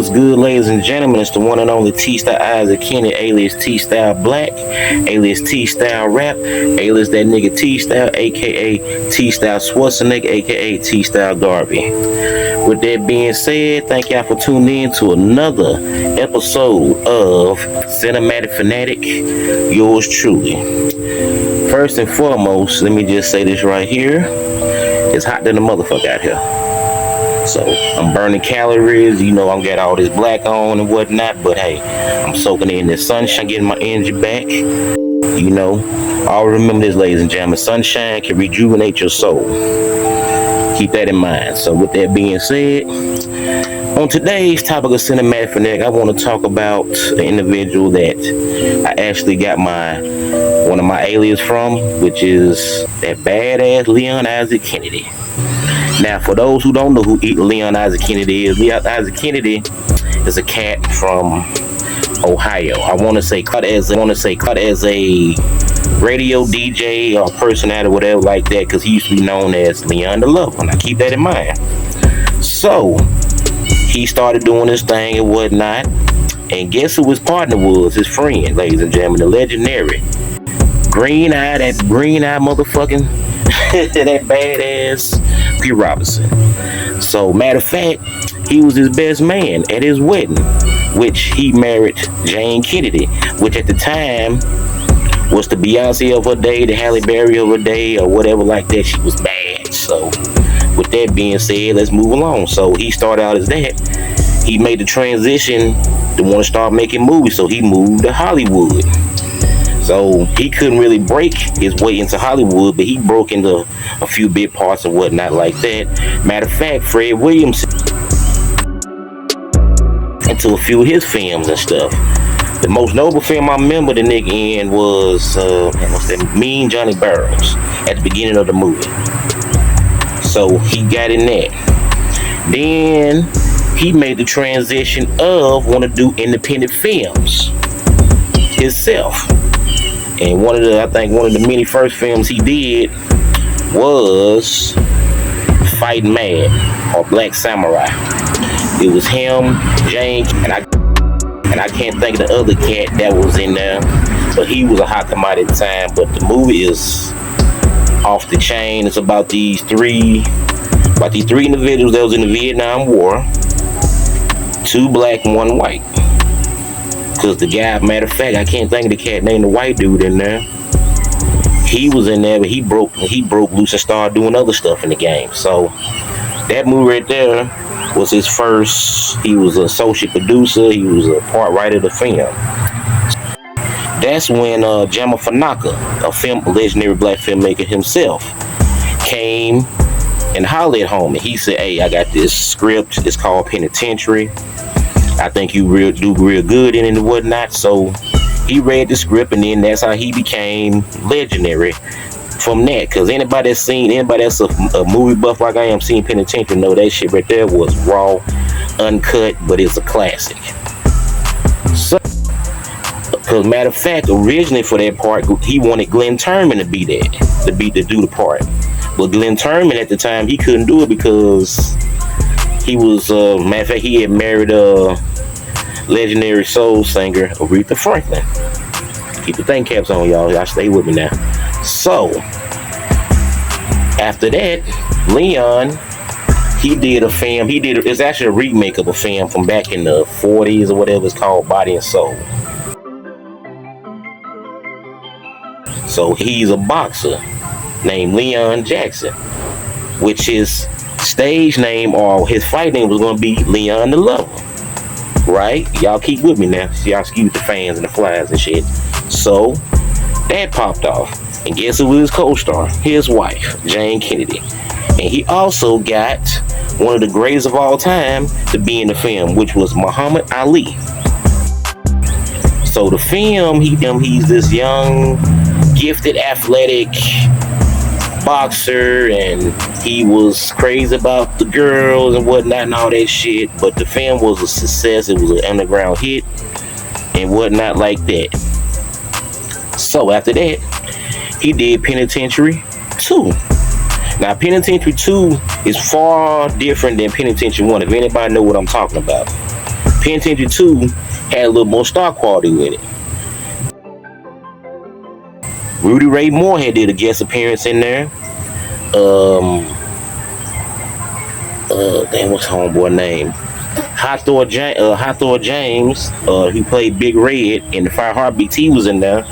What's good, ladies and gentlemen? It's the one and only T-Style Isaac Kenny, alias T-Style Black, alias T-Style Rap, alias that nigga T-Style, aka T-Style Schwarzenegger, aka T-Style Garvey. With that being said, thank y'all for tuning in to another episode of Cinematic Fanatic, yours truly. First and foremost, let me just say this right here. It's hot than a motherfucker out here. So I'm burning calories, you know, I'm got all this black on and whatnot, but hey, I'm soaking in this sunshine, getting my energy back. You know, always remember this, ladies and gentlemen, sunshine can rejuvenate your soul. Keep that in mind. So with that being said, on today's topic of Cinematic Fanatic, I want to talk about the individual that I actually got one of my alias from, which is that badass Leon Isaac Kennedy. Now, for those who don't know who Leon Isaac Kennedy is, Leon Isaac Kennedy is a cat from Ohio. I want to say cut as a radio DJ or personality or whatever like that, because he used to be known as Leon the Lover. Now, keep that in mind. So, he started doing this thing and whatnot, and guess who his partner was? His friend, ladies and gentlemen, the legendary green-eyed motherfucking that badass P. Robinson. So, matter of fact, he was his best man at his wedding, which he married Jane Kennedy, which at the time was the Beyonce of her day, the Halle Berry of her day, or whatever like that. She was bad. So, with that being said, let's move along. So, he started out as that. He made the transition to want to start making movies, so he moved to Hollywood. So he couldn't really break his way into Hollywood, but he broke into a few big parts and whatnot like that. Matter of fact, Fred Williams into a few of his films and stuff. The most notable film I remember the nigga in was Mean Johnny Barrows at the beginning of the movie. So he got in that. Then he made the transition of want to do independent films himself. And one of the many first films he did was Fighting Mad or Black Samurai. It was him, Jane, and I can't think of the other cat that was in there, but he was a hot commodity at the time. But the movie is off the chain. It's about these three individuals that was in the Vietnam War, 2 black and 1 white. Because the guy, matter of fact, I can't think of the cat named the white dude in there. He was in there, but he broke loose and started doing other stuff in the game. So that movie right there was his first. He was an associate producer. He was a part writer of the film. That's when Fanatic, a legendary black filmmaker himself, came and hollered at home. And he said, "Hey, I got this script. It's called Penitentiary. I think you do real good in it and whatnot." So he read the script, and then that's how he became legendary from that. Because anybody that's a movie buff like I am, seen Penitentiary, know that shit right there was raw, uncut, but it's a classic. So, because matter of fact, originally for that part, he wanted Glenn Turman to be there, to do the part. But Glenn Turman at the time, he couldn't do it because he was, matter of fact, he had married legendary soul singer Aretha Franklin. Keep the thing caps on, y'all. Y'all stay with me now. So, after that, Leon, he did a film. It's actually a remake of a film from back in the 40s or whatever. It's called Body and Soul. So, he's a boxer named Leon Jackson, which is stage name or his fight name was going to be Leon the Lover, right? Y'all keep with me now. Y'all excuse the fans and the flies and shit. So that popped off, and guess who was his co-star? His wife, Jane Kennedy. And he also got one of the greatest of all time to be in the film, which was Muhammad Ali. So the film, he's this young, gifted, athletic boxer, and he was crazy about the girls and whatnot and all that shit, but the film was a success. It was an underground hit and whatnot like that. So after that, he did Penitentiary 2. Now Penitentiary 2 is far different than Penitentiary 1, if anybody know what I'm talking about. Penitentiary 2 had a little more star quality with it. Rudy Ray Moore had did a guest appearance in there. Damn, what's homeboy name? Hot Thor James, he played Big Red in the Fire Heartbeats. He was in there.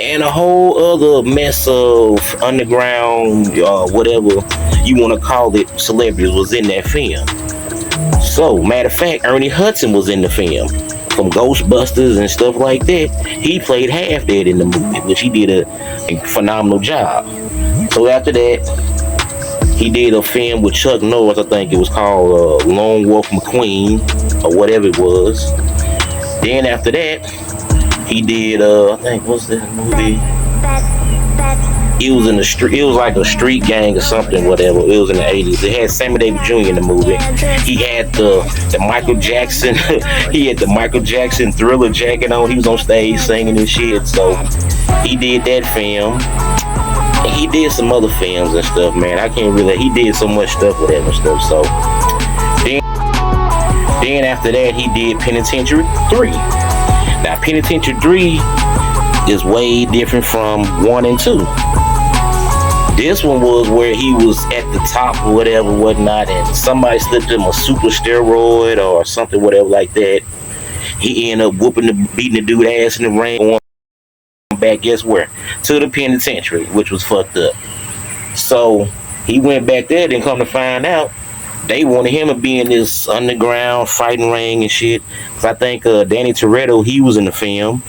And a whole other mess of underground, whatever you want to call it, celebrities was in that film. So, matter of fact, Ernie Hudson was in the film. From Ghostbusters and stuff like that. He played half that in the movie, which he did a phenomenal job. So after that, he did a film with Chuck Norris. I think it was called Lone Wolf McQueen or whatever it was. Then after that, he did I think what's that movie? It was in the street. It was like a street gang or something, whatever. It was in the 80s. It had Sammy Davis Jr. in the movie. He had the Michael Jackson. He had the Michael Jackson Thriller jacket on. He was on stage singing and shit. So he did that film. And he did some other films and stuff, man. I can't really. He did so much stuff with that and stuff. So then after that, he did Penitentiary 3. Now Penitentiary 3 is way different from 1 and 2. This one was where he was at the top or whatever, whatnot, and somebody slipped him a super steroid or something, whatever like that. He ended up beating the dude ass in the ring, going back, guess where? To the penitentiary, which was fucked up. So he went back there, then come to find out, they wanted him to be in this underground fighting ring and shit. Cause I think Danny Toretto, he was in the film.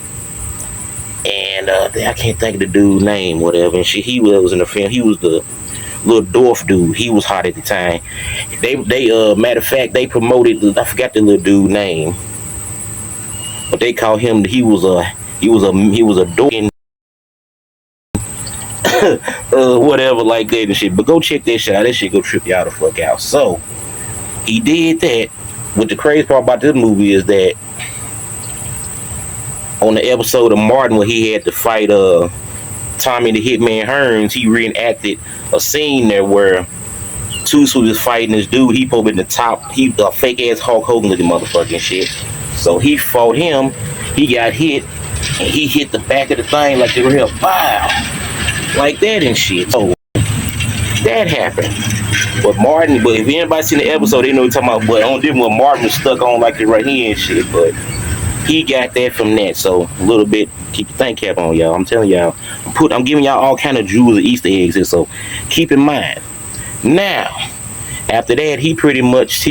And I can't think of the dude's name, whatever. And shit, he was in the film. He was the little dwarf dude. He was hot at the time. They matter of fact, they promoted. I forgot the little dude's name, but they called him. He was a dork, whatever like that and shit. But go check that shit out. That shit go trip y'all the fuck out. So he did that. What the crazy part about this movie is that, on the episode of Martin where he had to fight Tommy the Hitman Hearns, he reenacted a scene there where Toos was fighting this dude. He probably in the top. He a fake ass Hulk Hogan looking motherfucking shit. So he fought him. He got hit, and he hit the back of the thing like they were here, wow, like that and shit. So that happened. But if anybody seen the episode, they know what I'm talking about. But on different when Martin was stuck on like it right here and shit. But he got that from that. So a little bit, keep your think cap on, y'all. I'm telling y'all, I'm giving y'all all kind of jewels and Easter eggs here, so keep in mind. Now, after that, he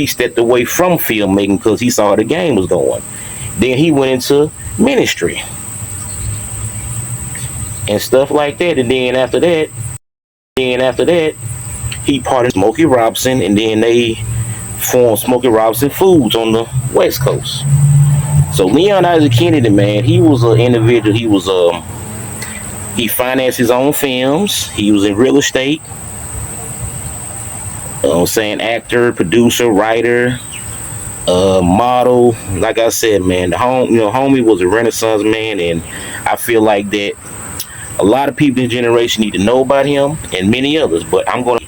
stepped away from filmmaking because he saw how the game was going. Then he went into ministry and stuff like that. And then after that, he partnered with Smokey Robinson, and then they formed Smokey Robinson Foods on the West Coast. So Leon Isaac Kennedy, man, he was an individual. He financed his own films. He was in real estate. Actor, producer, writer, model. Like I said, man, homie was a Renaissance man, and I feel like that a lot of people in this generation need to know about him and many others. But I'm gonna,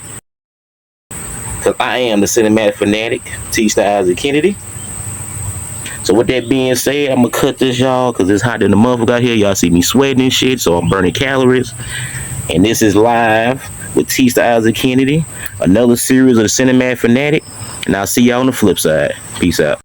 because I am the cinematic fanatic, TSTYLE Isaac Kennedy. So with that being said, I'm gonna cut this, y'all, because it's hot in the motherfucker out here. Y'all see me sweating and shit, so I'm burning calories. And this is live with TSTYLE Isaac Kennedy, another series of the Cinematic Fanatic. And I'll see y'all on the flip side. Peace out.